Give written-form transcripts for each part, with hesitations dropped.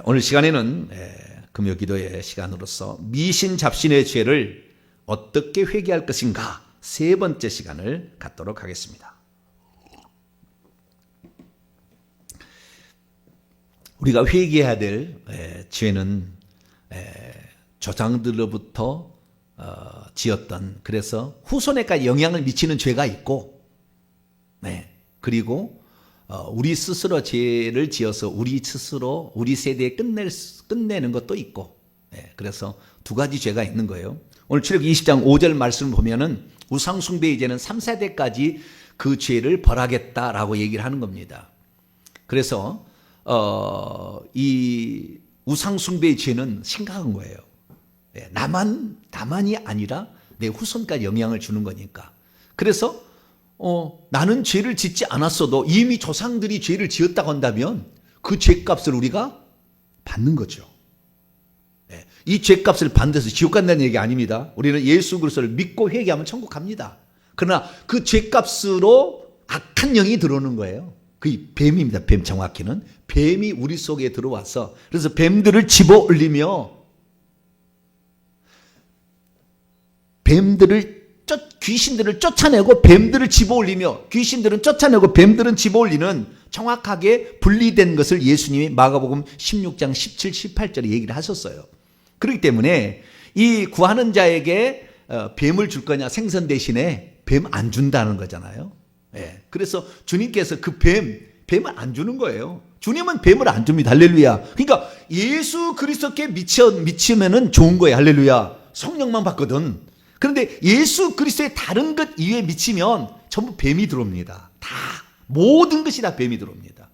오늘 시간에는 금요 기도의 시간으로서 미신 잡신의 죄를 어떻게 회개할 것인가 세 번째 시간을 갖도록 하겠습니다. 우리가 회개해야 될 죄는 조상들로부터 지었던, 그래서 후손에까지 영향을 미치는 죄가 있고, 그리고 우리 스스로 죄를 지어서 우리 스스로 우리 세대에 끝내는 것도 있고, 그래서 두 가지 죄가 있는 거예요. 오늘 출애굽기 20장 5절 말씀을 보면은 우상숭배의 죄는 3세대까지 그 죄를 벌하겠다라고 얘기를 하는 겁니다. 그래서 이 우상숭배의 죄는 심각한 거예요. 나만이 아니라 내 후손까지 영향을 주는 거니까. 그래서 나는 죄를 짓지 않았어도 이미 조상들이 죄를 지었다고 한다면 그 죄값을 우리가 받는 거죠. 이 죄값을 반드시 지옥 간다는 얘기 아닙니다. 우리는 예수 그리스도를 믿고 회개하면 천국 갑니다. 그러나 그 죄값으로 악한 영이 들어오는 거예요. 그 뱀입니다. 뱀, 정확히는 뱀이 우리 속에 들어와서, 그래서 뱀들을 집어 올리며 귀신들을 쫓아내고 뱀들을 집어 올리며, 귀신들은 쫓아내고 뱀들은 집어 올리는 정확하게 분리된 것을 예수님이 마가복음 16장 17, 18절에 얘기를 하셨어요. 그렇기 때문에 이 구하는 자에게 뱀을 줄 거냐, 생선 대신에 뱀 안 준다는 거잖아요. 그래서 주님께서 그 뱀을 안 주는 거예요. 주님은 뱀을 안 줍니다. 할렐루야. 그러니까 예수 그리스도께 미치면은 좋은 거예요. 할렐루야. 성령만 받거든. 그런데 예수 그리스도의 다른 것 이외에 미치면 전부 뱀이 들어옵니다. 모든 것이 다 뱀이 들어옵니다.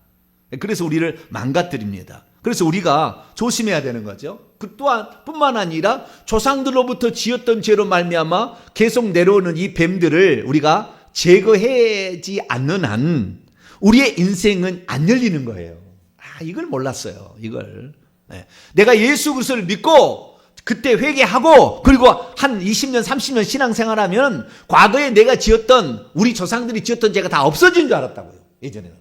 그래서 우리를 망가뜨립니다. 그래서 우리가 조심해야 되는 거죠. 그 또한 뿐만 아니라 조상들로부터 지었던 죄로 말미암아 계속 내려오는 이 뱀들을 우리가 제거하지 않는 한 우리의 인생은 안 열리는 거예요. 이걸 몰랐어요. 이걸. 내가 예수 그리스도를 믿고 그때 회개하고 그리고 한 20년 30년 신앙생활하면 과거에 내가 지었던, 우리 조상들이 지었던 죄가 다 없어진 줄 알았다고요. 예전에는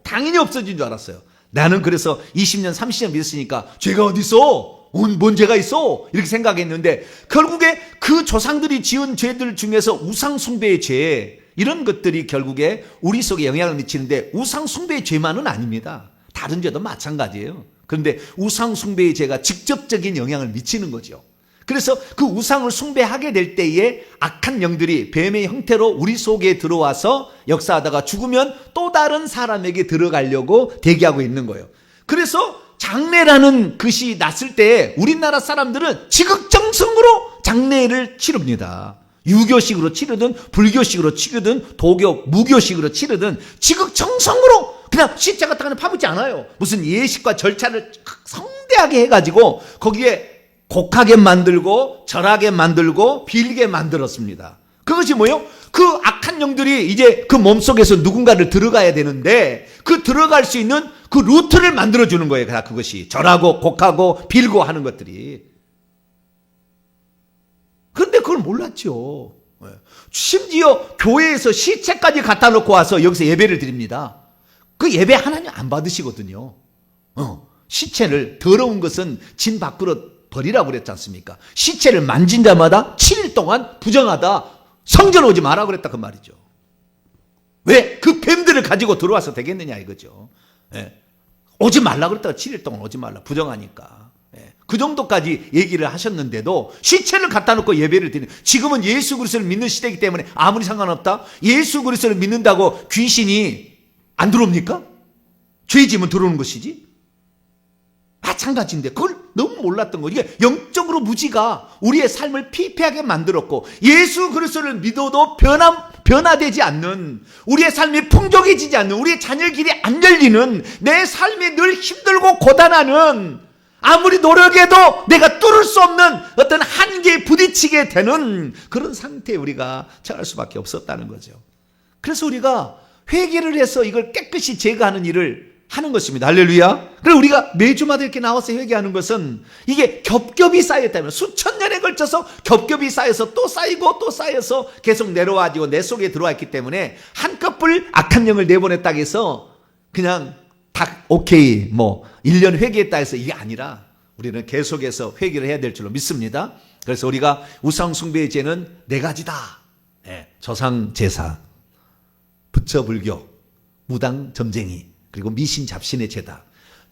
당연히 없어진 줄 알았어요. 나는 그래서 20년 30년 믿었으니까 죄가 어디 있어? 뭔 죄가 있어? 이렇게 생각했는데 결국에 그 조상들이 지은 죄들 중에서 우상숭배의 죄, 이런 것들이 결국에 우리 속에 영향을 미치는데 우상숭배의 죄만은 아닙니다. 다른 죄도 마찬가지예요. 그런데 우상숭배의 죄가 직접적인 영향을 미치는 거죠. 그래서 그 우상을 숭배하게 될 때에 악한 영들이 뱀의 형태로 우리 속에 들어와서 역사하다가 죽으면 또 다른 사람에게 들어가려고 대기하고 있는 거예요. 그래서 장례라는 것이 났을 때 우리나라 사람들은 지극정성으로 장례를 치릅니다. 유교식으로 치르든 불교식으로 치르든 도교, 무교식으로 치르든 지극정성으로 그냥 시체 갖다가 파묻지 않아요. 무슨 예식과 절차를 성대하게 해가지고 거기에 곡하게 만들고 절하게 만들고 빌게 만들었습니다. 그것이 뭐예요? 그 악한 영들이 이제 그 몸속에서 누군가를 들어가야 되는데 그 들어갈 수 있는 그 루트를 만들어주는 거예요. 그것이 절하고 곡하고 빌고 하는 것들이. 그런데 그걸 몰랐죠. 심지어 교회에서 시체까지 갖다 놓고 와서 여기서 예배를 드립니다. 그 예배 하나님 안 받으시거든요. 시체를, 더러운 것은 진 밖으로 버리라고 그랬지 않습니까? 시체를 만진 자마다 7일 동안 부정하다, 성전 오지 마라 그랬다 그 말이죠. 왜? 그 뱀들을 가지고 들어와서 되겠느냐 이거죠. 오지 말라 그랬다가 7일 동안 오지 말라, 부정하니까. 그 정도까지 얘기를 하셨는데도 시체를 갖다 놓고 예배를 드리는, 지금은 예수 그리스도를 믿는 시대이기 때문에 아무리 상관없다. 예수 그리스도를 믿는다고 귀신이 안 들어옵니까? 죄지면 들어오는 것이지. 마찬가지인데 그걸 너무 몰랐던 거예요. 이게 영적으로 무지가 우리의 삶을 피폐하게 만들었고, 예수 그리스도를 믿어도 변화되지 않는, 우리의 삶이 풍족해지지 않는, 우리의 자녀의 길이 안 열리는, 내 삶이 늘 힘들고 고단하는, 아무리 노력해도 내가 뚫을 수 없는 어떤 한계에 부딪히게 되는 그런 상태에 우리가 처할 수밖에 없었다는 거죠. 그래서 우리가 회개를 해서 이걸 깨끗이 제거하는 일을 하는 것입니다. 할렐루야. 그리고 우리가 매주마다 이렇게 나와서 회개하는 것은 이게 겹겹이 쌓였다면, 수천 년에 걸쳐서 겹겹이 쌓여서 또 쌓이고 또 쌓여서 계속 내려와지고 내 속에 들어와 있기 때문에 한꺼풀 악한 영을 내보냈다고 해서 그냥 다 오케이 뭐 1년 회개했다 해서 이게 아니라 우리는 계속해서 회개를 해야 될 줄로 믿습니다. 그래서 우리가 우상 숭배의 죄는 4가지다. 조상 제사, 부처 불교, 무당 점쟁이, 그리고 미신 잡신의 죄다.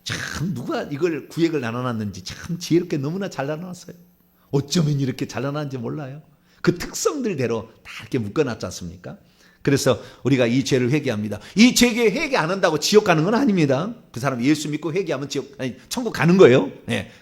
참 누가 이걸 구획을 나눠놨는지 참 지혜롭게 너무나 잘 나눠놨어요. 어쩌면 이렇게 잘 나눠놨는지 몰라요. 그 특성들대로 다 이렇게 묶어놨지 않습니까? 그래서 우리가 이 죄를 회개합니다. 이 죄 회개 안 한다고 지옥 가는 건 아닙니다. 그 사람 예수 믿고 회개하면 천국 가는 거예요.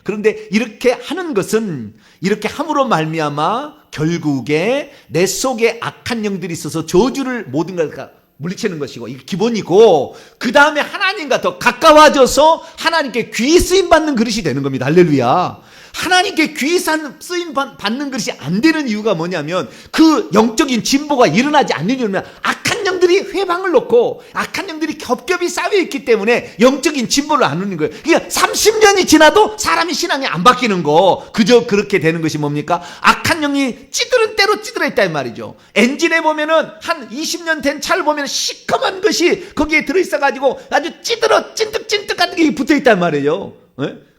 그런데 이렇게 하는 것은 이렇게 함으로 말미암아 결국에 내 속에 악한 영들이 있어서 저주를 모든 걸 물리치는 것이고 이게 기본이고, 그 다음에 하나님과 더 가까워져서 하나님께 귀 쓰임 받는 그릇이 되는 겁니다. 할렐루야. 하나님께 귀 쓰임 받는 것이 안 되는 이유가 뭐냐면 그 영적인 진보가 일어나지 않는 이유는 악한 영들이 회방을 놓고 악한 영들이 겹겹이 쌓여 있기 때문에 영적인 진보를 안 하는 거예요. 그러니까 30년이 지나도 사람이 신앙이 안 바뀌는 거, 그저 그렇게 되는 것이 뭡니까? 악한 영이 찌들은 대로 찌들어 있다 이 말이죠. 엔진에 보면은 한 20년 된 차를 보면 시커먼 것이 거기에 들어있어가지고 아주 찌들어 찐득찐득 같은 게 붙어 있단 말이에요.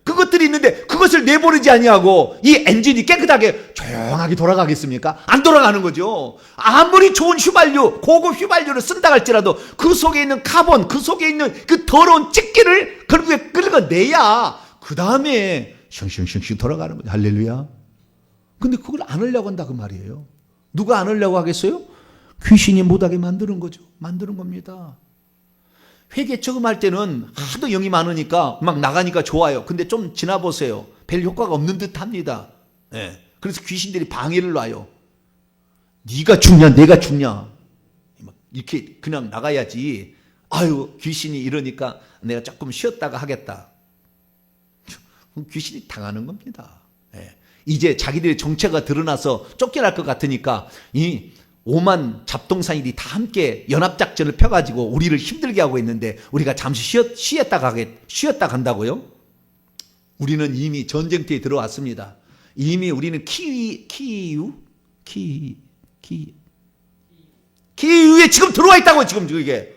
그것들이 있는데 그것을 내보내지 아니하고 이 엔진이 깨끗하게 조용하게 돌아가겠습니까? 안 돌아가는 거죠. 아무리 좋은 휘발유, 고급 휘발유를 쓴다 할지라도 그 속에 있는 카본, 그 속에 있는 그 더러운 찌기를 결국에 끌어내야 그 다음에 슝슝슝슝 돌아가는 거죠. 할렐루야. 근데 그걸 안 하려고 한다 그 말이에요. 누가 안 하려고 하겠어요? 귀신이 못하게 만드는 거죠. 만드는 겁니다. 회개 처음 할 때는 하도 영이 많으니까 막 나가니까 좋아요. 근데 좀 지나보세요. 별 효과가 없는 듯 합니다. 그래서 귀신들이 방해를 놔요. 네가 죽냐 내가 죽냐 이렇게 그냥 나가야지. 아유 귀신이 이러니까 내가 조금 쉬었다가 하겠다. 귀신이 당하는 겁니다. 이제 자기들의 정체가 드러나서 쫓겨날 것 같으니까 이 오만 잡동사니들이 다 함께 연합작전을 펴가지고 우리를 힘들게 하고 있는데 우리가 잠시 쉬었다 간다고요? 우리는 이미 전쟁터에 들어왔습니다. 이미 우리는 키이우에 지금 들어와 있다고 지금 이게.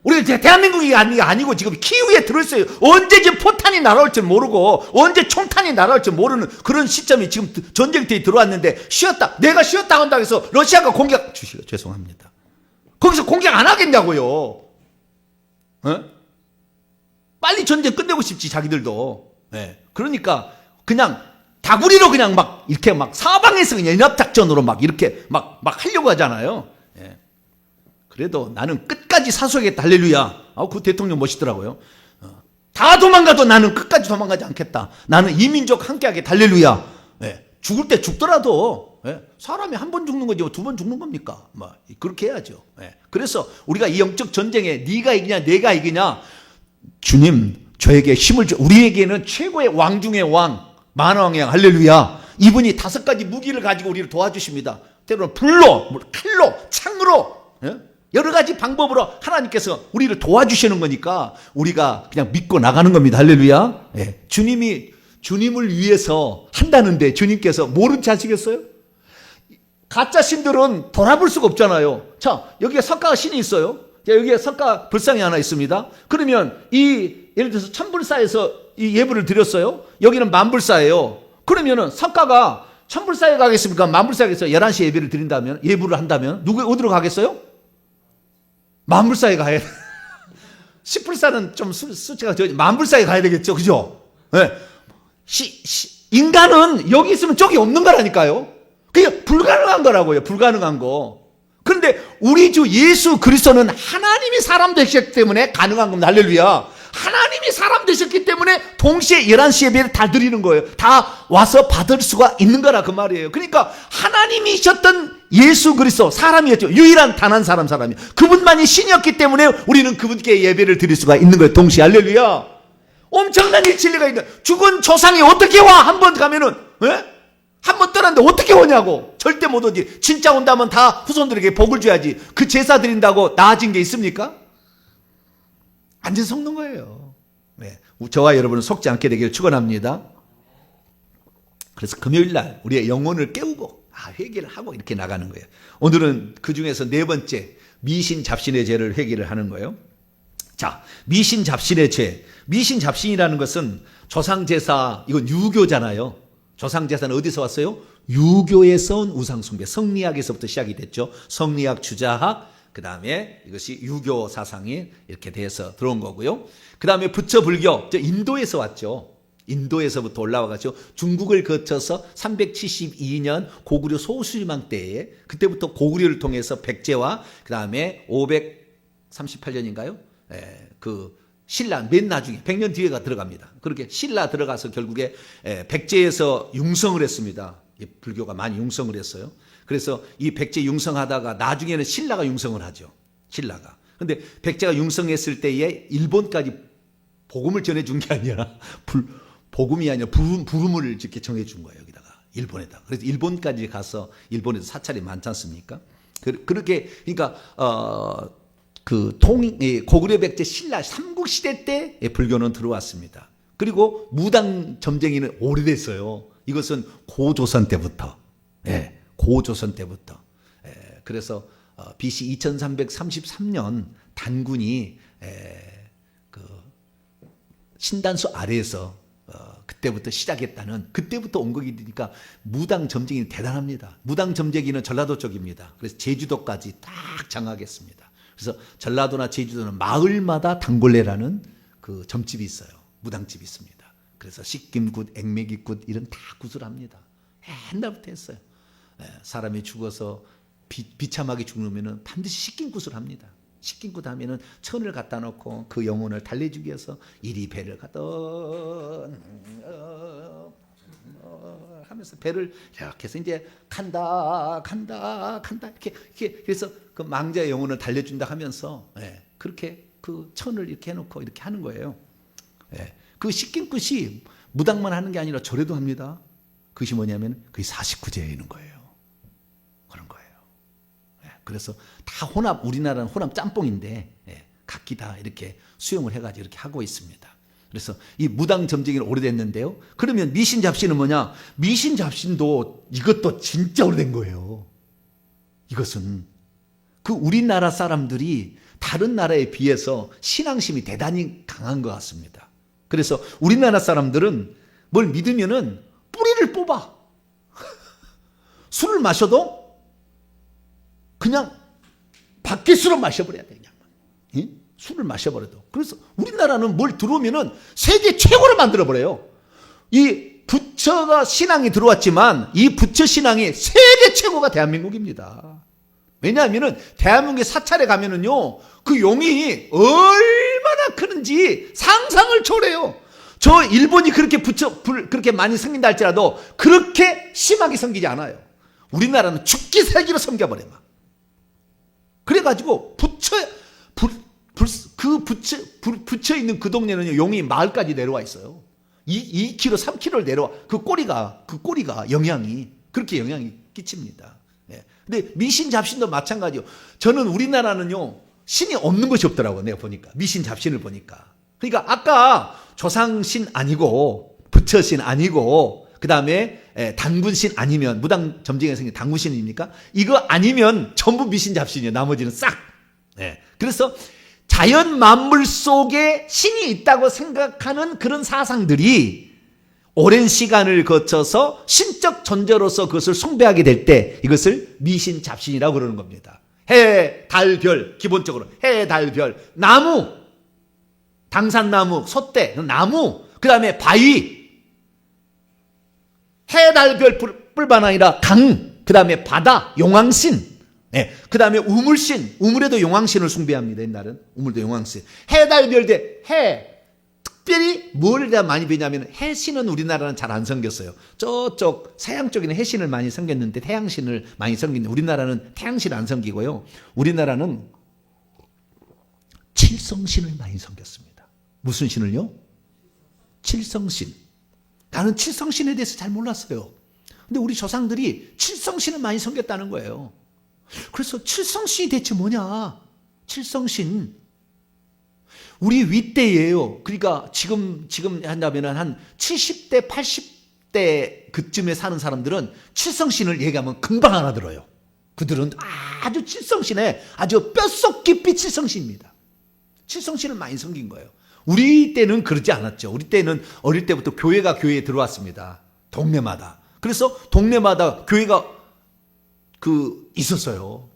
우리가 대한민국이 아니고 지금 키이우에 들어있어요. 언제 지금 포탄이 날아올 줄 모르고 언제 총탄이 날아올 줄 모르는 그런 시점이 지금 전쟁터에 들어왔는데 내가 쉬었다 한다고 해서 러시아가 죄송합니다. 거기서 공격 안 하겠냐고요. 빨리 전쟁 끝내고 싶지 자기들도. 그러니까 그냥 다구리로 그냥 막 이렇게 막 사방에서 그냥 연합작전으로 막 이렇게 막 하려고 하잖아요. 그래도 나는 끝까지 사수하겠다. 할렐루야. 그 대통령 멋있더라고요. 다 도망가도 나는 끝까지 도망가지 않겠다. 나는 이민족 함께하겠다. 할렐루야. 죽을 때 죽더라도 사람이 한 번 죽는 거지 2번 죽는 겁니까? 그렇게 해야죠. 그래서 우리가 이 영적 전쟁에 네가 이기냐 내가 이기냐, 주님 저에게 힘을 줘. 우리에게는 최고의 왕 중의 왕, 만왕의 왕. 할렐루야. 이분이 5가지 무기를 가지고 우리를 도와주십니다. 때로는 불로, 칼로, 창으로, 여러 가지 방법으로 하나님께서 우리를 도와주시는 거니까 우리가 그냥 믿고 나가는 겁니다. 할렐루야. 주님을 위해서 한다는데 주님께서 모른 체 하시겠어요? 가짜 신들은 돌아볼 수가 없잖아요. 자, 여기에 석가 신이 있어요. 여기에 석가 불상이 하나 있습니다. 그러면 예를 들어서 천불사에서 이 예불을 드렸어요. 여기는 만불사예요. 그러면은 석가가 천불사에 가겠습니까? 만불사에 가서 11시에 예배를 드린다면, 예불을 한다면 어디로 가겠어요? 만불사에 가야 돼. 10불사는 좀 수치가 만불사에 가야 되겠죠. 그죠? 인간은 여기 있으면 저기 없는 거라니까요. 그게 불가능한 거라고요. 불가능한 거. 그런데 우리 주 예수 그리스도는 하나님이 사람 되셨기 때문에 가능한 겁니다. 할렐루야. 하나님이 사람 되셨기 때문에 동시에 11시 예배를 다 드리는 거예요. 다 와서 받을 수가 있는 거라 그 말이에요. 그러니까 하나님이셨던 예수 그리스도 사람이었죠. 유일한 단 한 사람이. 그분만이 신이었기 때문에 우리는 그분께 예배를 드릴 수가 있는 거예요. 동시에. 할렐루야. 엄청난 진리가 있는. 죽은 조상이 어떻게 와? 한 번 가면은 한 번 떠났는데 어떻게 오냐고. 절대 못 오지. 진짜 온다면 다 후손들에게 복을 줘야지. 그 제사 드린다고 나아진 게 있습니까? 완전 속는 거예요. 저와 여러분은 속지 않게 되기를 축원합니다. 그래서 금요일날 우리의 영혼을 깨우고 회개를 하고 이렇게 나가는 거예요. 오늘은 그 중에서 4번째 미신 잡신의 죄를 회개를 하는 거예요. 자, 미신잡신의 죄. 미신잡신이라는 것은 조상제사, 이건 유교잖아요. 조상제사는 어디서 왔어요? 유교에서 온 우상숭배, 성리학에서부터 시작이 됐죠. 성리학, 주자학, 그 다음에 이것이 유교 사상이 이렇게 돼서 들어온 거고요. 그 다음에 부처불교, 인도에서 왔죠. 인도에서부터 올라와가지고 중국을 거쳐서 372년 고구려 소수리망 때에, 그때부터 고구려를 통해서 백제와 그 다음에 538년인가요? 그 신라 맨 나중에 100년 뒤에가 들어갑니다. 그렇게 신라 들어가서 결국에 백제에서 융성을 했습니다. 불교가 많이 융성을 했어요. 그래서 이 백제 융성하다가 나중에는 신라가 융성을 하죠. 신라가. 근데 백제가 융성했을 때에 일본까지 복음을 전해준 게 아니라 복음이 아니라 부름을 이렇게 정해준 거예요. 여기다가 일본에다가. 그래서 일본까지 가서 일본에서 사찰이 많지 않습니까? 그렇게 그러니까 고구려 백제 신라 삼국시대 때 불교는 들어왔습니다. 그리고 무당 점쟁이는 오래됐어요. 이것은 고조선 때부터. 고조선 때부터. 그래서 BC 2333년 단군이 그 신단수 아래에서 그때부터 시작했다는, 그때부터 온 거기 되니까 무당 점쟁이는 대단합니다. 무당 점쟁이는 전라도 쪽입니다. 그래서 제주도까지 딱 장악했습니다. 그래서 전라도나 제주도는 마을마다 단골레라는 그 점집이 있어요. 무당집이 있습니다. 그래서 식김굿, 액매기굿 이런 다 굿을 합니다. 옛날부터 했어요. 사람이 죽어서 비참하게 죽으면 반드시 식김굿을 합니다. 식김굿 하면은 천을 갖다 놓고 그 영혼을 달래주기 위해서 이리 배를 가던 하면서 배를 이렇게 해서 이제 간다 이렇게 그래서 그 망자의 영혼을 달래준다 하면서 그렇게 그 천을 이렇게 해놓고 이렇게 하는 거예요. 그 식김굿이 무당만 하는 게 아니라 절에도 합니다. 그것이 뭐냐면 그게 49제에 있는 거예요. 그런 거예요. 그래서 다 혼합, 우리나라는 혼합 짬뽕인데 각기 다 이렇게 수용을 해가지고 이렇게 하고 있습니다. 그래서 이 무당 점쟁이는 오래됐는데요. 그러면 미신잡신은 뭐냐? 미신잡신도 이것도 진짜 오래된 거예요. 이것은 그 우리나라 사람들이 다른 나라에 비해서 신앙심이 대단히 강한 것 같습니다. 그래서 우리나라 사람들은 뭘 믿으면은 뿌리를 뽑아. 술을 마셔도 그냥 밖에서로 마셔버려야 돼. 그냥. 응? 술을 마셔버려도. 그래서 우리나라는 뭘 들어오면은 세계 최고로 만들어버려요. 이 부처가 신앙이 들어왔지만 이 부처 신앙이 세계 최고가 대한민국입니다. 왜냐하면은 대한민국의 사찰에 가면은요, 그 용이 얼마나 크는지 상상을 초월해요. 저 일본이 그렇게 그렇게 많이 섬긴다 할지라도 그렇게 심하게 섬기지 않아요. 우리나라는 죽기 살기로 섬겨버려 막. 그래가지고 부처 있는 그 동네는 용이 마을까지 내려와 있어요. 2km, 3km를 내려와. 그 꼬리가 영향이 그렇게 영향이 끼칩니다. 근데 미신 잡신도 마찬가지요. 저는 우리나라는요, 신이 없는 것이 없더라고. 내가 보니까 미신 잡신을 보니까. 그러니까 아까 조상신 아니고 부처신 아니고 그 다음에 단군신 아니면 무당 점쟁이가 생긴 단군신입니까? 이거 아니면 전부 미신 잡신이에요. 나머지는 싹. 그래서 자연 만물 속에 신이 있다고 생각하는 그런 사상들이 오랜 시간을 거쳐서 신적 존재로서 그것을 숭배하게 될 때 이것을 미신 잡신이라고 그러는 겁니다. 해, 달, 별, 기본적으로 해, 달, 별, 나무, 당산나무, 솥대, 나무, 그 다음에 바위, 해, 달, 별 뿐만 아니라 강, 그 다음에 바다, 용왕신, 그 다음에 우물신, 우물에도 용왕신을 숭배합니다. 옛날은 우물도 용왕신, 해, 달, 별 대 해. 특별히 뭘 많이 배냐면 해신은 우리나라는 잘 안 섬겼어요. 저쪽 서양 쪽에는 해신을 많이 섬겼는데 태양신을 많이 섬기는데 우리나라는 태양신을 안 섬기고요. 우리나라는 칠성신을 많이 섬겼습니다. 무슨 신을요? 칠성신. 나는 칠성신에 대해서 잘 몰랐어요. 근데 우리 조상들이 칠성신을 많이 섬겼다는 거예요. 그래서 칠성신이 대체 뭐냐? 칠성신. 우리 윗대예요. 그러니까 지금 한다면은 한 70대, 80대 그쯤에 사는 사람들은 칠성신을 얘기하면 금방 알아들어요. 그들은 아주 칠성신에 아주 뼛속 깊이 칠성신입니다. 칠성신을 많이 섬긴 거예요. 우리 때는 그러지 않았죠. 우리 때는 어릴 때부터 교회가 교회에 들어왔습니다. 동네마다. 그래서 동네마다 교회가 있었어요.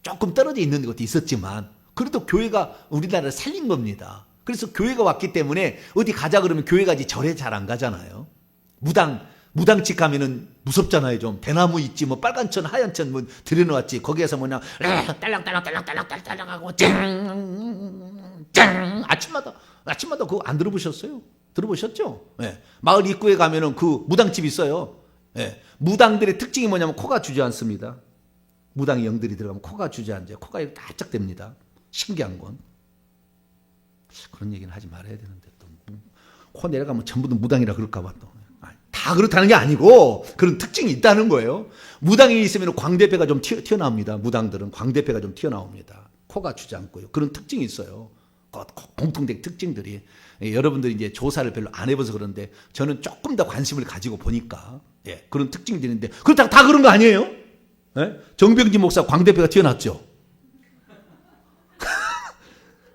조금 떨어져 있는 것도 있었지만 그래도 교회가 우리나라를 살린 겁니다. 그래서 교회가 왔기 때문에 어디 가자 그러면 교회 가지 절에 잘 안 가잖아요. 무당집 가면은 무섭잖아요. 좀 대나무 있지 뭐 빨간 천 하얀 천 뭐 들여놓았지. 거기에서 뭐냐 딸랑딸랑딸랑딸랑딸랑 하고 짱 아침마다 그거 안 들어보셨어요? 들어보셨죠? 네. 마을 입구에 가면은 그 무당집 있어요. 네. 무당들의 특징이 뭐냐면 코가 주저앉습니다. 무당의 영들이 들어가면 코가 주저앉아요. 코가 이렇게 다짝됩니다. 신기한 건. 그런 얘기는 하지 말아야 되는데 또 코 내려가면 전부 다 무당이라 그럴까 봐 또. 다 그렇다는 게 아니고 그런 특징이 있다는 거예요. 무당이 있으면 광대뼈가 좀 튀어나옵니다. 무당들은 광대뼈가 좀 튀어나옵니다. 코가 주저앉고요. 그런 특징이 있어요. 공통된 특징들이. 여러분들이 이제 조사를 별로 안 해봐서 그런데 저는 조금 더 관심을 가지고 보니까 그런 특징들이 있는데 그렇다고 다 그런 거 아니에요? 정병진 목사 광대뼈가 튀어나왔죠.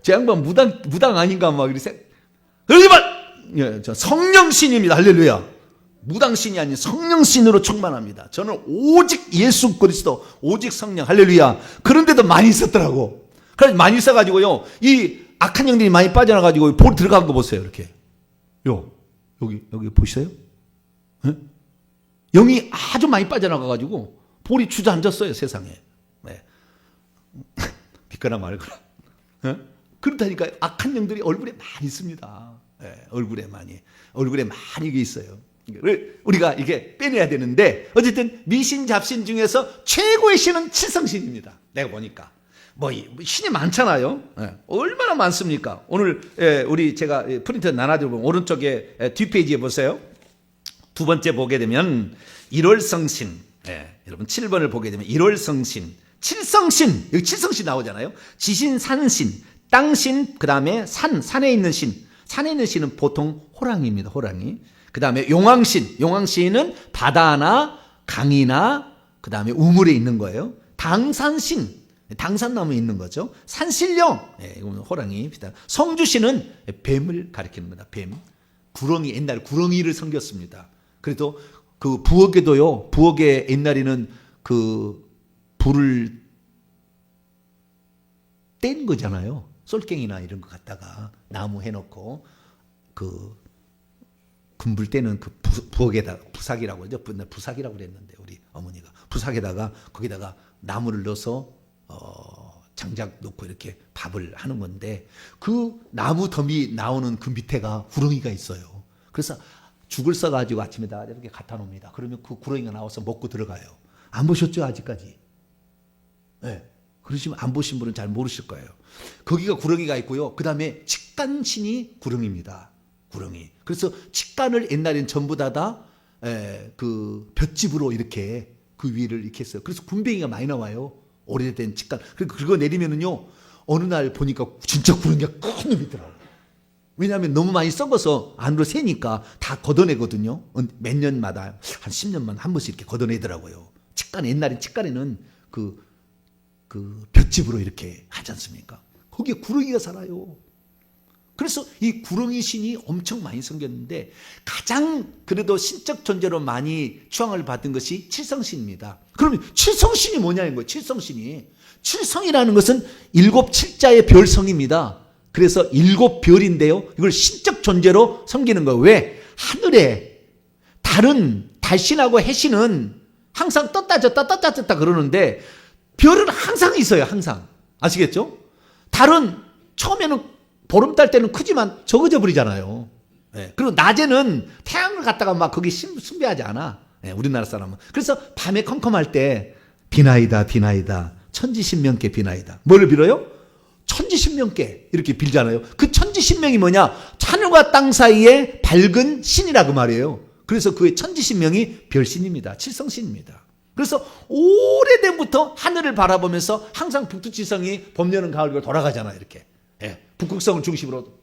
제 양반 무당 아닌가 막 이렇게 그러지만 저 성령신입니다. 할렐루야. 무당신이 아닌 성령신으로 충만합니다. 저는 오직 예수 그리스도, 오직 성령, 할렐루야. 그런데도 많이 있었더라고. 그래서 많이 있어가지고요, 이 악한 영들이 많이 빠져나가지고 볼 들어간 거 보세요. 이렇게 여기 보시세요? 네? 영이 아주 많이 빠져나가가지고 볼이 주저앉았어요. 세상에. 네. 믿거나 말거나. 네? 그렇다니까 악한 영들이 얼굴에 많이 있습니다. 네, 얼굴에 많이 이게 있어요. 우리가 이게 빼내야 되는데 어쨌든 미신 잡신 중에서 최고의 신은 칠성신입니다. 내가 보니까 뭐 신이 많잖아요. 얼마나 많습니까? 오늘 우리 제가 프린트 나눠드리면 오른쪽에 뒷페이지에 보세요. 두 번째 보게 되면 1월 성신, 여러분 7번을 보게 되면 1월 성신, 칠성신, 여기 칠성신 나오잖아요. 지신, 산신, 땅신, 그 다음에 산에 있는 신. 산에 있는 신은 보통 호랑이입니다. 호랑이. 그 다음에 용왕신은 바다나 강이나 그 다음에 우물에 있는 거예요. 당산신, 당산나무에 있는 거죠. 산신령, 이건 호랑이. 성주신은 뱀을 가리키는 거다. 뱀. 구렁이, 옛날에 구렁이를 섬겼습니다. 그래도 그 부엌에도요, 부엌에 옛날에는 그 불을 뗀 거잖아요. 쏠갱이나 이런 거 갖다가 나무 해놓고 그 금불 때는 그 부엌에다가 부삭이라고 하죠. 부삭이라고 그랬는데 우리 어머니가 부삭에다가 거기다가 나무를 넣어서 장작 놓고 이렇게 밥을 하는 건데 그 나무 덤이 나오는 그 밑에가 구렁이가 있어요. 그래서 죽을 써가지고 아침에다 이렇게 갖다 놓습니다. 그러면 그 구렁이가 나와서 먹고 들어가요. 안 보셨죠 아직까지? 네. 그러시면 안 보신 분은 잘 모르실 거예요. 거기가 구렁이가 있고요. 그 다음에 직간신이 구렁입니다. 구렁이. 그래서 직간을 옛날엔 전부 그 볏짚으로 이렇게 그 위를 이렇게 했어요. 그래서 군뱅이가 많이 나와요. 오래된 직간. 그리고 그거 내리면은요, 어느 날 보니까 진짜 구렁이가 큰 놈이 있더라고요. 왜냐하면 너무 많이 썩어서 안으로 새니까 다 걷어내거든요. 몇 년마다 한 10년만 한 번씩 이렇게 걷어내더라고요. 옛날엔 직간에는 그 볏짚으로 이렇게 하지 않습니까? 거기에 구렁이가 살아요. 그래서 이 구렁이 신이 엄청 많이 생겼는데 가장 그래도 신적 존재로 많이 추앙을 받은 것이 칠성신입니다. 그러면 칠성신이 뭐냐는 거예요. 칠성신이. 칠성이라는 것은 7칠자의 별성입니다. 그래서 7별인데요. 이걸 신적 존재로 섬기는 거예요. 왜? 하늘에 다른 달신하고 해신은 항상 떴다 졌다 그러는데 별은 항상 있어요. 항상. 아시겠죠? 달은 처음에는 보름달 때는 크지만 적어져 버리잖아요. 그리고 낮에는 태양을 갖다가 막 거기 숭배하지 않아. 우리나라 사람은. 그래서 밤에 컴컴할 때 비나이다 천지신명께 비나이다. 뭐를 빌어요? 천지신명께 이렇게 빌잖아요. 그 천지신명이 뭐냐? 하늘과 땅 사이에 밝은 신이라고 말이에요. 그래서 그의 천지신명이 별신입니다. 칠성신입니다. 그래서 오래전부터 하늘을 바라보면서 항상 북두칠성이 봄, 여름, 가을, 겨울 돌아가잖아요. 이렇게. 북극성을 중심으로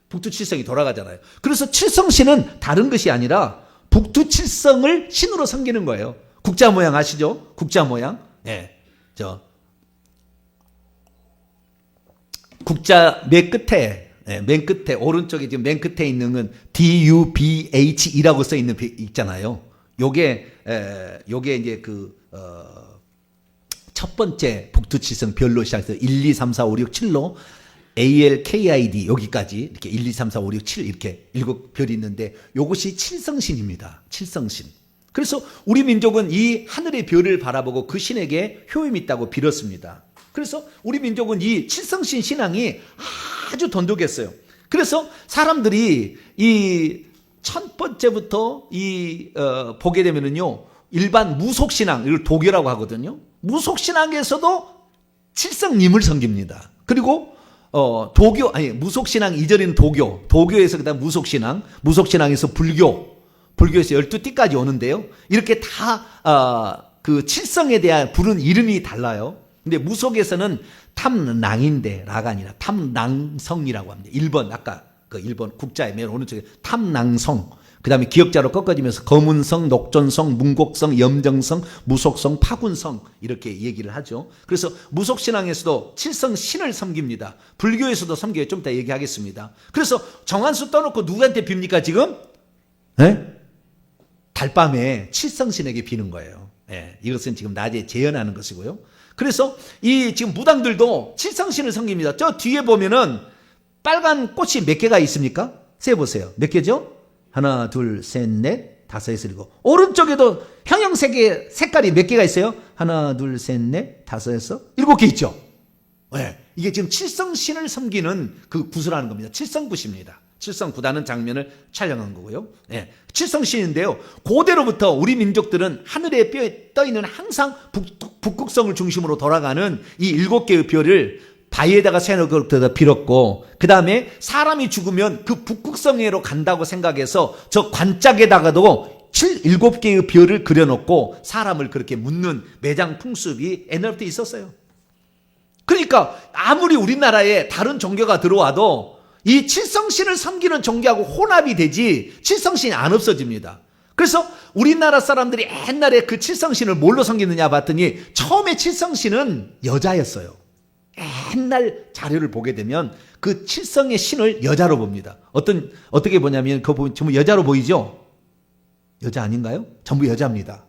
북두칠성이 돌아가잖아요. 그래서 칠성신은 다른 것이 아니라 북두칠성을 신으로 섬기는 거예요. 국자 모양 아시죠? 국자 모양. 국자 맨 끝에 오른쪽에 지금 맨 끝에 있는 건 DUBH이라고 써 있는 있잖아요. 요게 이제 첫 번째 북두칠성 별로 시작해서 1, 2, 3, 4, 5, 6, 7로 ALKID 여기까지 이렇게 1, 2, 3, 4, 5, 6, 7 이렇게 7별이 있는데 요것이 칠성신입니다. 칠성신. 그래서 우리 민족은 이 하늘의 별을 바라보고 그 신에게 효임이 있다고 빌었습니다. 그래서 우리 민족은 이 칠성신 신앙이 아주 돈독했어요. 그래서 사람들이 이 첫 번째부터 보게 되면은요, 일반 무속신앙, 이걸 도교라고 하거든요. 무속신앙에서도 칠성님을 섬깁니다. 그리고 무속신앙 이전에는 도교에서 그다음 무속신앙에서 불교에서 12띠까지 오는데요. 이렇게 다 그 칠성에 대한 부르는 이름이 달라요. 근데 무속에서는 탐낭인데 라가 아니라 탐낭성이라고 합니다. 1번 아까 그 1번 국자의 맨 오른쪽에 탐낭성, 그 다음에 기역자로 꺾어지면서 검은성, 녹존성, 문곡성, 염정성, 무속성, 파군성 이렇게 얘기를 하죠. 그래서 무속신앙에서도 칠성신을 섬깁니다. 불교에서도 섬겨요. 좀 이따 얘기하겠습니다. 그래서 정한수 떠놓고 누구한테 빕니까 지금? 네? 달밤에 칠성신에게 비는 거예요. 네, 이것은 지금 낮에 재현하는 것이고요. 그래서 이 지금 무당들도 칠성신을 섬깁니다. 저 뒤에 보면은 빨간 꽃이 몇 개가 있습니까? 세보세요. 몇 개죠? 하나, 둘, 셋, 넷, 다섯, 여섯, 일곱. 오른쪽에도 형형색의 색깔이 몇 개가 있어요? 하나, 둘, 셋, 넷, 다섯, 여섯, 일곱 개 있죠? 네. 이게 지금 칠성신을 섬기는 그 구슬하는 겁니다. 칠성굿입니다. 칠성굿하는 장면을 촬영한 거고요. 네. 칠성신인데요. 고대로부터 우리 민족들은 하늘에 떠있는 항상 북극성을 중심으로 돌아가는 이 7개의 별을 바위에다가 세워놓고 빌었고, 그 다음에 사람이 죽으면 그 북극성으로 간다고 생각해서 저 관짝에다가도 7개의 별을 그려놓고 사람을 그렇게 묻는 매장 풍습이 옛날부터 있었어요. 그러니까 아무리 우리나라에 다른 종교가 들어와도 이 칠성신을 섬기는 종교하고 혼합이 되지 칠성신이 안 없어집니다. 그래서 우리나라 사람들이 옛날에 그 칠성신을 뭘로 섬기느냐 봤더니 처음에 칠성신은 여자였어요. 옛날 자료를 보게 되면 그 칠성의 신을 여자로 봅니다. 어떻게 보냐면 그거 보면 전부 여자로 보이죠? 여자 아닌가요? 전부 여자입니다.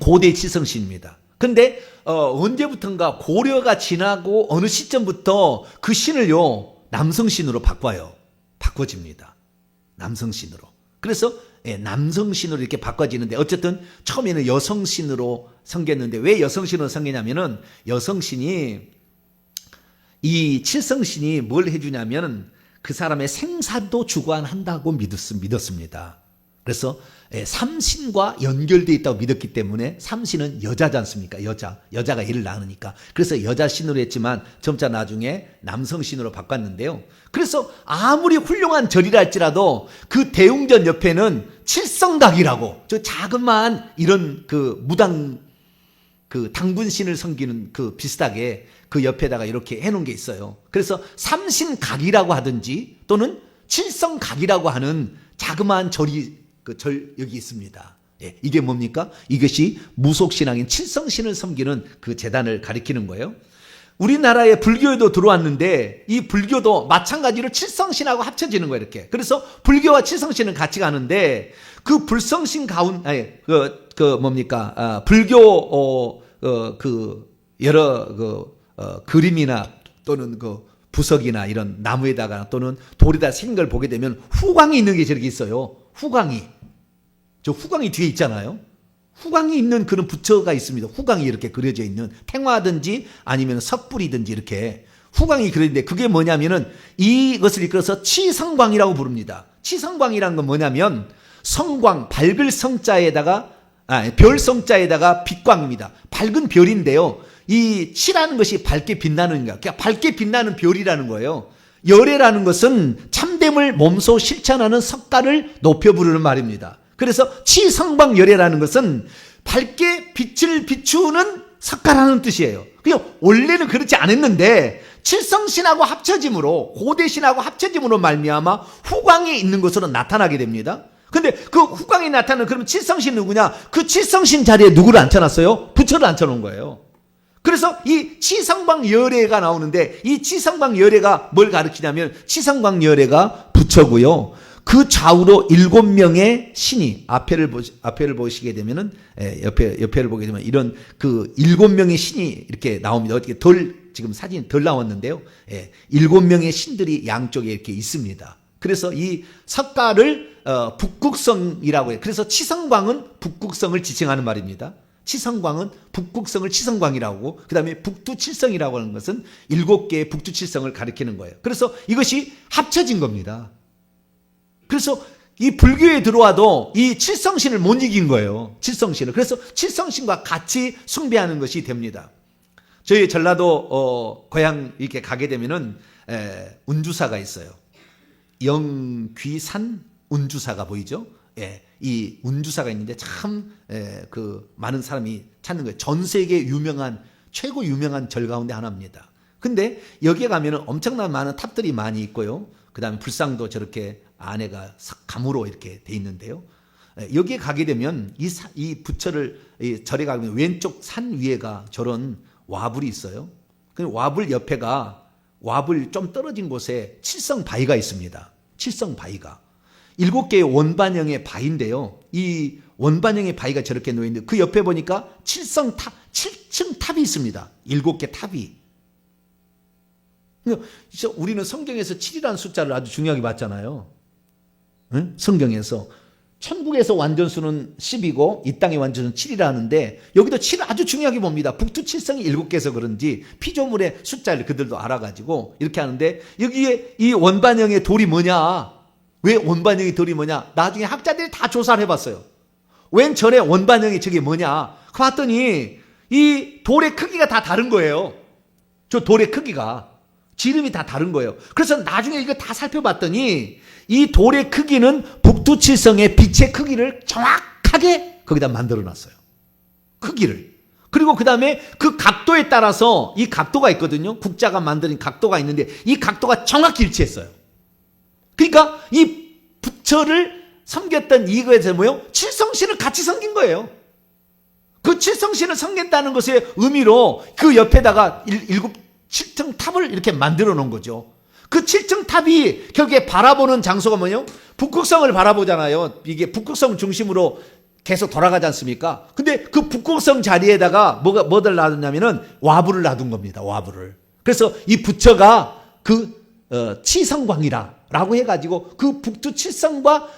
고대 칠성신입니다. 근데 언제부턴가 고려가 지나고 어느 시점부터 그 신을요 남성신으로 바꿔집니다. 남성신으로. 그래서 남성신으로 이렇게 바꿔지는데 어쨌든 처음에는 여성신으로 섬겼는데 왜 여성신으로 섬기냐면은 여성신이 이 칠성신이 뭘 해주냐면 그 사람의 생사도 주관한다고 믿었습니다. 그래서 삼신과 연결되어 있다고 믿었기 때문에 삼신은 여자지 않습니까? 여자가 애를 낳으니까. 그래서 여자신으로 했지만 점차 나중에 남성신으로 바꿨는데요. 그래서 아무리 훌륭한 절이라 할지라도 그 대웅전 옆에는 칠성각이라고 저 자그마한 이런 그 무당 그 당군신을 섬기는 그 비슷하게 그 옆에다가 이렇게 해놓은 게 있어요. 그래서 삼신각이라고 하든지 또는 칠성각이라고 하는 자그마한 절이 여기 있습니다. 예, 이게 뭡니까? 이것이 무속신앙인 칠성신을 섬기는 그 재단을 가리키는 거예요. 우리나라에 불교에도 들어왔는데 이 불교도 마찬가지로 칠성신하고 합쳐지는 거예요. 이렇게. 그래서 불교와 칠성신은 같이 가는데 그 불성신 불교 여러 그림이나 또는 그 부석이나 이런 나무에다가 또는 돌에다 생긴 걸 보게 되면 후광이 있는 게 저렇게 있어요. 저 후광이 뒤에 있잖아요. 후광이 있는 그런 부처가 있습니다. 후광이 이렇게 그려져 있는 탱화든지 아니면 석불이든지 이렇게 후광이 그려있는데 그게 뭐냐면은 이것을 이끌어서 치성광이라고 부릅니다. 치성광이라는 건 뭐냐면 성광, 밝을 성자에다가 별성자에다가 빛광입니다. 밝은 별인데요. 이 치라는 것이 밝게 빛나는 거야. 그러니까 밝게 빛나는 별이라는 거예요. 열애라는 것은 참됨을 몸소 실천하는 석가를 높여 부르는 말입니다. 그래서 치성광열애라는 것은 밝게 빛을 비추는 석가라는 뜻이에요. 그냥 원래는 그렇지 않았는데 칠성신하고 합쳐짐으로 고대신하고 합쳐짐으로 말미암아 후광이 있는 것으로 나타나게 됩니다. 근데 그 후광이 나타나는 그럼 칠성신 누구냐? 그 칠성신 자리에 누구를 앉혀놨어요? 부처를 앉혀놓은 거예요. 그래서 이 치성방열애가 나오는데 이 치성방열애가 뭘 가르치냐면 치성방열애가 부처고요. 그 좌우로 7명의 신이 앞에를 보시게 되면은 옆에를 보게 되면 이런 그 7명의 신이 이렇게 나옵니다. 어떻게 지금 사진 덜 나왔는데요. 7명의 신들이 양쪽에 이렇게 있습니다. 그래서 이 석가를 북극성이라고 해요. 그래서 치성광은 북극성을 지칭하는 말입니다. 치성광은 북극성을 치성광이라고, 그 다음에 북두칠성이라고 하는 것은 7개의 북두칠성을 가리키는 거예요. 그래서 이것이 합쳐진 겁니다. 그래서 이 불교에 들어와도 이 칠성신을 못 이긴 거예요. 칠성신을. 그래서 칠성신과 같이 숭배하는 것이 됩니다. 저희 전라도 고향 이렇게 가게 되면은 운주사가 있어요. 영귀산 운주사가 보이죠? 이 운주사가 있는데 참 그 많은 사람이 찾는 거예요. 전 세계 최고 유명한 절 가운데 하나입니다. 근데 여기에 가면은 엄청난 많은 탑들이 많이 있고요. 그 다음에 불상도 저렇게 안에가 감으로 이렇게 돼 있는데요. 여기에 가게 되면 이 부처를 절에 가면 왼쪽 산 위에가 저런 와불이 있어요. 그 와불 옆에가 와불 좀 떨어진 곳에 칠성 바위가 있습니다. 칠성 바위가 7개의 원반형의 바위인데요. 이 원반형의 바위가 저렇게 놓여 있는데 그 옆에 보니까 7층 탑이 있습니다. 7개 탑이. 우리는 성경에서 7이라는 숫자를 아주 중요하게 봤잖아요. 응? 성경에서 천국에서 완전수는 10이고 이 땅의 완전수는 7이라 하는데 여기도 7을 아주 중요하게 봅니다. 북두칠성이 7개에서 그런지 피조물의 숫자를 그들도 알아가지고 이렇게 하는데 여기에 이 원반형의 돌이 뭐냐? 왜 원반형의 돌이 뭐냐? 나중에 학자들이 다 조사를 해봤어요. 웬 절에 원반형이 저게 뭐냐? 봤더니 이 돌의 크기가 다 다른 거예요. 저 돌의 크기가. 지름이 다 다른 거예요. 그래서 나중에 이거 다 살펴봤더니 이 돌의 크기는 북두칠성의 빛의 크기를 정확하게 거기다 만들어 놨어요. 크기를. 그리고 그 다음에 그 각도에 따라서 이 각도가 있거든요. 국자가 만드는 각도가 있는데 이 각도가 정확히 일치했어요. 그러니까 이 부처를 섬겼던 이거에서 뭐예요? 칠성신을 같이 섬긴 거예요. 그 칠성신을 섬긴다는 것의 의미로 그 옆에다가 7층 탑을 이렇게 만들어 놓은 거죠. 그 7층 탑이 결국에 바라보는 장소가 뭐예요? 북극성을 바라보잖아요. 이게 북극성 중심으로 계속 돌아가지 않습니까? 근데 그 북극성 자리에다가 뭐를 놔뒀냐면은 와불을 놔둔 겁니다. 와불을. 그래서 이 부처가 그 치성광이라고 해가지고 그 북두칠성과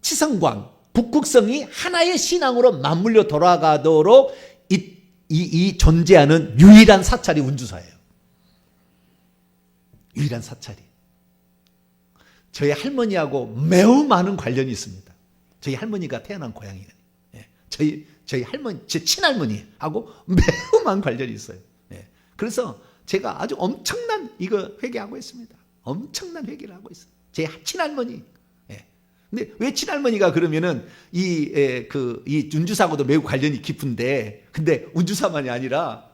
치성광, 북극성이 하나의 신앙으로 맞물려 돌아가도록 이 존재하는 유일한 사찰이 운주사예요. 유일한 사찰이. 저희 할머니하고 매우 많은 관련이 있습니다. 저희 할머니가 태어난 고향이에요. 저희 할머니, 제 친할머니하고 매우 많은 관련이 있어요. 그래서 제가 아주 엄청난 이거 회개하고 있습니다. 엄청난 회개를 하고 있어요. 제 친할머니. 근데 왜 친할머니가 그러면은 이 운주사하고도 매우 관련이 깊은데, 근데 운주사만이 아니라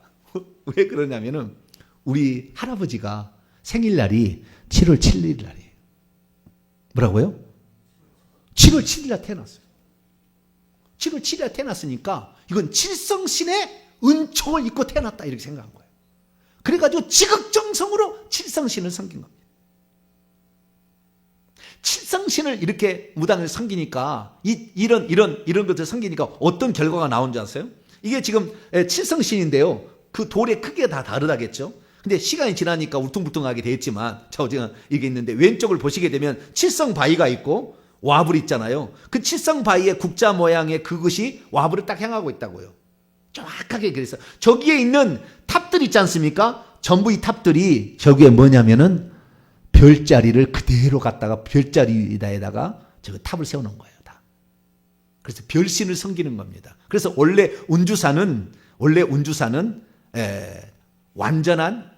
왜 그러냐면은 우리 할아버지가 생일날이 7월 7일 날이에요. 뭐라고요? 7월 7일 날 태어났어요. 7월 7일 날 태어났으니까 이건 칠성신의 은총을 입고 태어났다 이렇게 생각한 거예요. 그래가지고 지극정성으로 칠성신을 섬긴 겁니다. 칠성신을 이렇게 무당을 섬기니까 이런 것들 섬기니까 어떤 결과가 나온 줄 아세요? 이게 지금 칠성신인데요. 그 돌의 크기가 다 다르다겠죠. 근데 시간이 지나니까 울퉁불퉁하게 되었지만 지금 이게 있는데 왼쪽을 보시게 되면 칠성 바위가 있고 와불이 있잖아요. 그 칠성 바위의 국자 모양의 그것이 와불을 딱 향하고 있다고요. 정확하게 그래서 저기에 있는 탑들 있지 않습니까? 전부 이 탑들이 저기에 뭐냐면은 별자리를 그대로 갖다가 별자리에다가 저 탑을 세워놓은 거예요. 다. 그래서 별신을 섬기는 겁니다. 그래서 원래 운주사는 완전한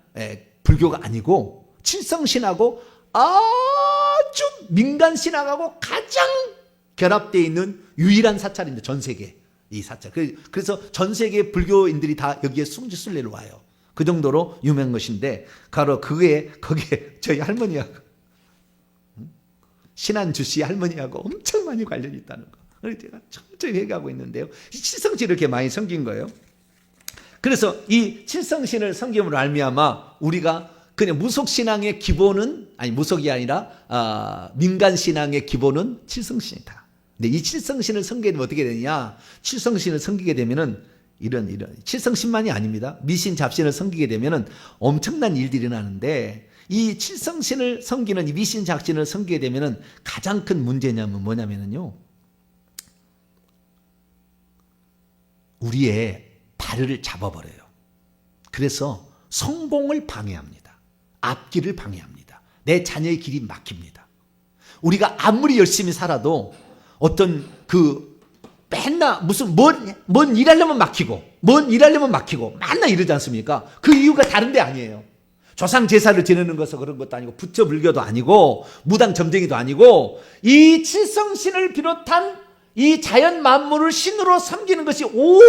불교가 아니고 칠성신하고 아주 민간신학하고 가장 결합되어 있는 유일한 사찰입니다. 전 세계 이 사찰. 그래서 전 세계 불교인들이 다 여기에 숭지순례를 와요. 그 정도로 유명한 것인데 바로 거기에 저희 할머니하고 신한주 씨 할머니하고 엄청 많이 관련이 있다는 거. 그래서 제가 천천히 회개하고 있는데요. 이 칠성신을 이렇게 많이 섬긴 거예요. 그래서 이 칠성신을 섬김으로 말미암아 우리가 그냥 무속신앙의 기본은, 아니 무속이 아니라 민간신앙의 기본은 칠성신이다. 근데 이 칠성신을 섬기게 되면 어떻게 되느냐, 칠성신을 섬기게 되면은 이런 칠성신만이 아닙니다. 미신 잡신을 섬기게 되면은 엄청난 일들이 일어나는데, 이 칠성신을 섬기는 이 미신 잡신을 섬기게 되면은 가장 큰 문제냐면 뭐냐면은요, 우리의 발을 잡아버려요. 그래서 성공을 방해합니다. 앞길을 방해합니다. 내 자녀의 길이 막힙니다. 우리가 아무리 열심히 살아도 어떤 맨날 무슨 뭔 일하려면 막히고, 뭔 일하려면 막히고, 맨날 이러지 않습니까? 그 이유가 다른 데 아니에요. 조상 제사를 지내는 것은 그런 것도 아니고, 부처 불교도 아니고, 무당 점쟁이도 아니고, 이 칠성신을 비롯한 이 자연 만물을 신으로 섬기는 것이 온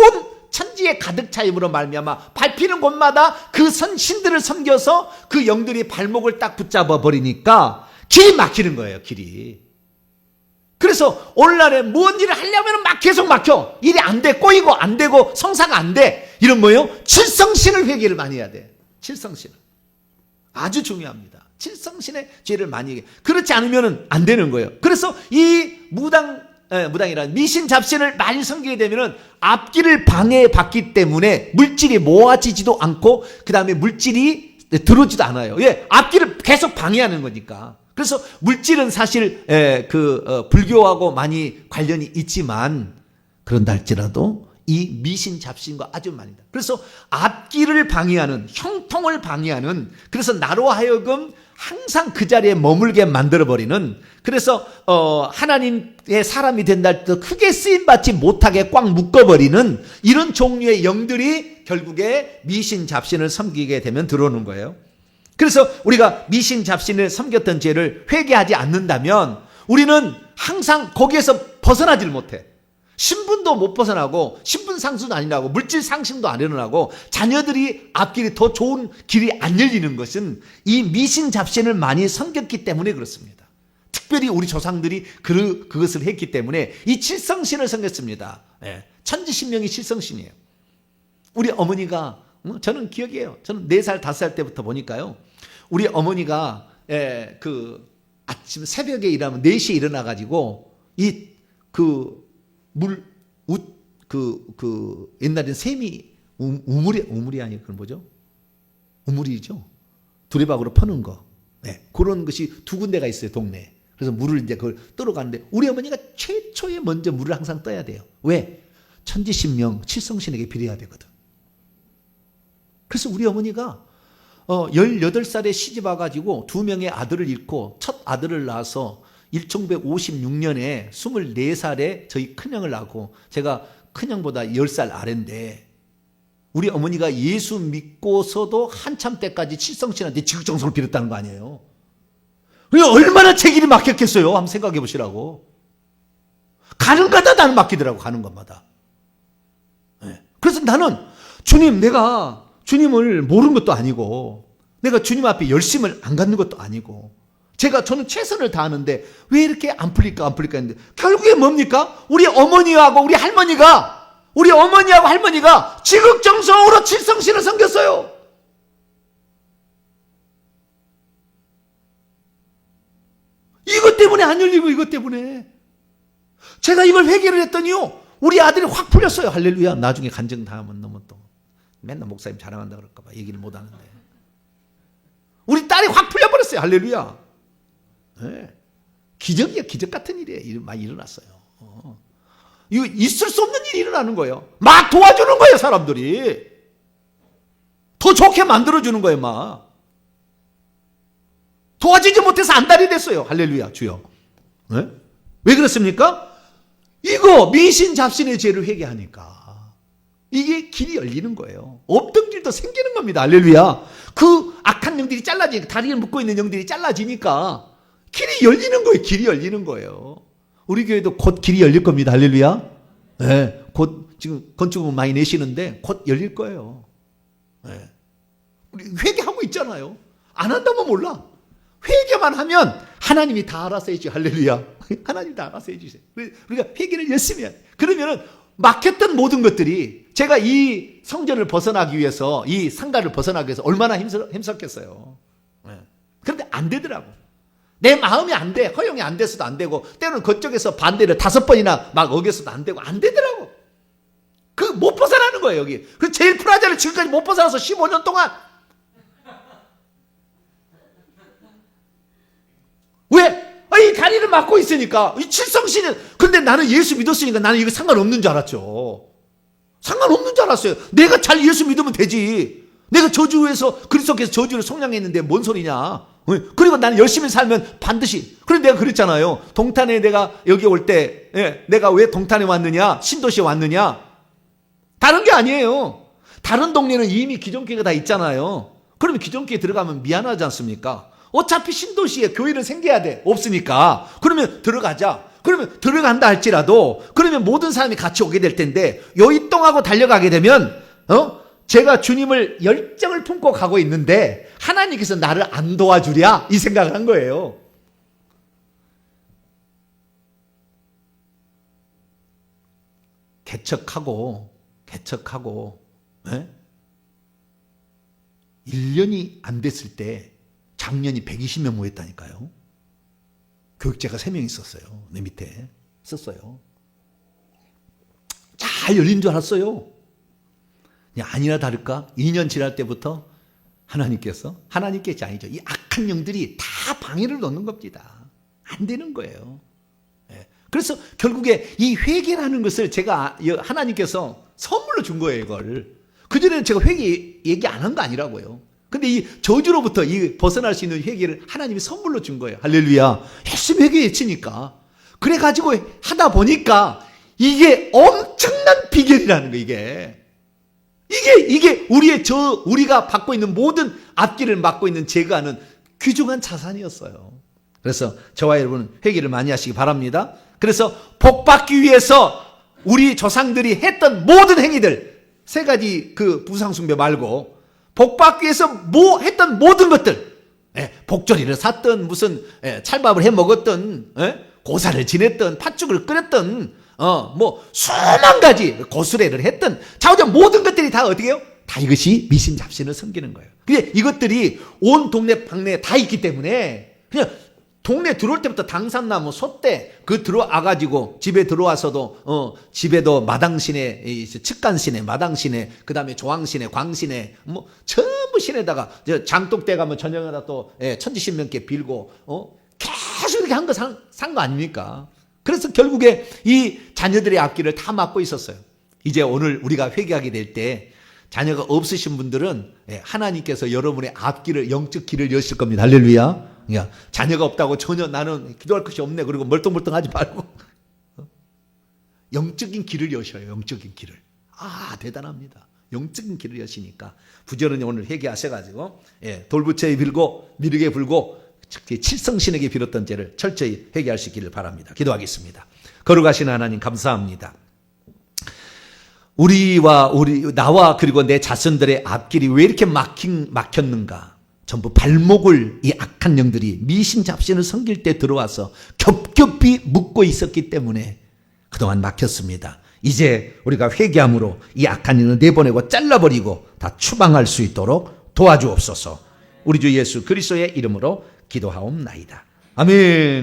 천지에 가득 차임으로 말미암아 밟히는 곳마다 그 신들을 섬겨서 그 영들이 발목을 딱 붙잡아 버리니까 길이 막히는 거예요. 길이. 그래서 오늘날에 뭔 일을 하려면 막 계속 막혀. 일이 안 돼. 꼬이고 안 되고 성사가 안 돼. 이런 뭐예요? 칠성신을 회개를 많이 해야 돼. 칠성신을. 아주 중요합니다. 칠성신의 죄를 많이 해. 그렇지 않으면 안 되는 거예요. 그래서 이 무당이란 미신 잡신을 많이 섬기게 되면은 앞길을 방해받기 때문에 물질이 모아지지도 않고, 그 다음에 물질이 들어오지도 않아요. 예, 앞길을 계속 방해하는 거니까. 그래서 물질은 사실 불교하고 많이 관련이 있지만, 그런다 할지라도 이 미신 잡신과 아주 많이 다. 그래서 앞길을 방해하는, 형통을 방해하는, 그래서 나로 하여금 항상 그 자리에 머물게 만들어버리는, 그래서 하나님의 사람이 된다 할 때 크게 쓰임받지 못하게 꽉 묶어버리는 이런 종류의 영들이 결국에 미신 잡신을 섬기게 되면 들어오는 거예요. 그래서 우리가 미신 잡신을 섬겼던 죄를 회개하지 않는다면 우리는 항상 거기에서 벗어나질 못해. 신분도 못 벗어나고, 신분 상승도 안 일어나고, 물질 상승도 안 일어나고, 자녀들이 앞길이 더 좋은 길이 안 열리는 것은 이 미신 잡신을 많이 섬겼기 때문에 그렇습니다. 특별히 우리 조상들이 그것을 했기 때문에 이 칠성신을 섬겼습니다. 예, 천지신명이 칠성신이에요. 우리 어머니가, 저는 기억이에요. 저는 4살, 5살 때부터 보니까요, 우리 어머니가 아침 새벽에 일하면 4시에 일어나가지고 옛날엔 샘이 우물이 아니고 그건 뭐죠? 우물이죠. 두레박으로 퍼는 거. 네, 그런 것이 2군데가 있어요, 동네에. 그래서 물을 이제 그걸 떠러 가는데 우리 어머니가 최초에 먼저 물을 항상 떠야 돼요. 왜? 천지신명 칠성신에게 빌어야 되거든. 그래서 우리 어머니가 18살에 시집 와가지고 2명의 아들을 잃고 첫 아들을 낳아서 1956년에 24살에 저희 큰형을 낳고, 제가 큰형보다 10살 아래인데, 우리 어머니가 예수 믿고서도 한참 때까지 칠성신한테 지극정성을 빌었다는 거 아니에요. 얼마나 제 길이 막혔겠어요. 한번 생각해 보시라고. 가는 가다 나는 막히더라고, 가는 것마다. 네. 그래서 나는 내가 주님을 모르는 것도 아니고, 내가 주님 앞에 열심을 안 갖는 것도 아니고, 저는 최선을 다하는데 왜 이렇게 안 풀릴까 했는데, 결국에 뭡니까? 우리 어머니하고 할머니가 지극정성으로 칠성신을 섬겼어요. 이것 때문에 안 열리고, 이것 때문에. 제가 이걸 회개를 했더니요, 우리 아들이 확 풀렸어요. 할렐루야. 나중에 간증당하면 너무 또 맨날 목사님 자랑한다 그럴까 봐 얘기를 못 하는데, 우리 딸이 확 풀려버렸어요. 할렐루야. 네. 기적이야. 기적 같은 일이에요. 많이 일어났어요. 이거 있을 수 없는 일이 일어나는 거예요. 막 도와주는 거예요, 사람들이. 더 좋게 만들어주는 거예요, 막. 도와주지 못해서 안달이 됐어요. 할렐루야, 주여. 네? 왜 그렇습니까? 이거 미신 잡신의 죄를 회개하니까 이게 길이 열리는 거예요. 없던 길도 생기는 겁니다. 할렐루야. 그 악한 영들이 다리를 묶고 있는 영들이 잘라지니까 길이 열리는 거예요. 길이 열리는 거예요. 우리 교회도 곧 길이 열릴 겁니다. 할렐루야. 네, 곧 지금 건축은 많이 내시는데 곧 열릴 거예요. 네. 우리 회개하고 있잖아요. 안 한다면 몰라. 회개만 하면 하나님이 다 알아서 해주세요. 할렐루야. 하나님 다 알아서 해주세요. 우리가 회개를 열심히 해야 돼. 그러면은 막혔던 모든 것들이 제가 이 성전을 벗어나기 위해서, 이 상가를 벗어나기 위해서 얼마나 힘썼겠어요. 그런데 안 되더라고. 내 마음이 안 돼. 허용이 안 돼서도 안 되고, 때로는 그쪽에서 반대를 5번이나 막 어겨서도 안 되고, 안 되더라고. 못 벗어나는 거예요, 여기. 그 제일 프라자를 지금까지 못 벗어나서 15년 동안. 왜? 이 다리를 막고 있으니까. 이 칠성신은. 근데 나는 예수 믿었으니까 나는 이거 상관없는 줄 알았죠. 상관없는 줄 알았어요. 내가 잘 예수 믿으면 되지. 내가 저주에서, 그리스도께서 저주를 속량했는데 뭔 소리냐. 그리고 나는 열심히 살면 반드시. 그래서 내가 그랬잖아요. 동탄에 내가 여기 올 때, 내가 왜 동탄에 왔느냐, 신도시에 왔느냐. 다른 게 아니에요. 다른 동네는 이미 기존교회가 다 있잖아요. 그러면 기존교회 들어가면 미안하지 않습니까? 어차피 신도시에 교회는 생겨야 돼. 없으니까. 그러면 들어가자. 그러면 들어간다 할지라도, 그러면 모든 사람이 같이 오게 될 텐데, 요이똥하고 달려가게 되면, 제가 주님을 열정을 품고 가고 있는데, 하나님께서 나를 안 도와주랴? 이 생각을 한 거예요. 개척하고, 1년이 안 됐을 때, 작년이 120명 모였다니까요. 교육자가 3명 있었어요. 내 밑에 썼어요. 잘 열린 줄 알았어요. 아니나 다를까 2년 지날 때부터 하나님께서 아니죠. 이 악한 영들이 다 방해를 넣는 겁니다. 안 되는 거예요. 그래서 결국에 이 회개라는 것을 제가 하나님께서 선물로 준 거예요. 이걸. 그전에는 제가 회개 얘기 안 한 거 아니라고요. 근데 이 저주로부터 이 벗어날 수 있는 회개를 하나님이 선물로 준 거예요. 할렐루야. 열심히 회개 외치니까. 그래가지고 하다 보니까 이게 엄청난 비결이라는 거, 이게 우리가 받고 있는 모든 앞길을 막고 있는 제거하는 귀중한 자산이었어요. 그래서 저와 여러분은 회개를 많이 하시기 바랍니다. 그래서 복받기 위해서 우리 조상들이 했던 모든 행위들, 3가지 그 부상숭배 말고, 복받기 위해서 했던 모든 것들, 복조리를 샀던, 무슨 찰밥을 해 먹었던, 고사를 지냈던, 팥죽을 끓였던, 수만 가지 고수레를 했던, 자우전 모든 것들이 다 어떻게 해요? 다 이것이 미신잡신을 섬기는 거예요. 근데 이것들이 온 동네 방네에 다 있기 때문에 그냥 동네 들어올 때부터 당산나무, 소떼 들어와가지고 집에 들어와서도 집에도 마당신에, 측간신에, 마당신에, 그 다음에 조항신에, 광신에, 전부 신에다가 장독대 가면 저녁마다 또 천지신명께 빌고 계속 이렇게 한 거 산 거 아닙니까? 그래서 결국에 이 자녀들의 앞길을 다 막고 있었어요. 이제 오늘 우리가 회개하게 될 때 자녀가 없으신 분들은 하나님께서 여러분의 앞길을, 영적 길을 여실 겁니다. 할렐루야. 자녀가 없다고 전혀 나는 기도할 것이 없네, 그리고 멀뚱멀뚱하지 말고 영적인 길을 여셔요. 영적인 길을. 대단합니다. 영적인 길을 여시니까 부지런히 오늘 회개하셔가지고 돌부처에 빌고 미륵에 불고 특히 칠성신에게 빌었던 죄를 철저히 회개할 수 있기를 바랍니다. 기도하겠습니다. 거룩하신 하나님, 감사합니다. 나와 그리고 내 자손들의 앞길이 왜 이렇게 막혔는가? 전부 발목을 이 악한 영들이 미신잡신을 섬길 때 들어와서 겹겹이 묶고 있었기 때문에 그동안 막혔습니다. 이제 우리가 회개함으로 이 악한 영을 내보내고 잘라버리고 다 추방할 수 있도록 도와주옵소서. 우리 주 예수 그리스도의 이름으로 기도하옵나이다. 아멘.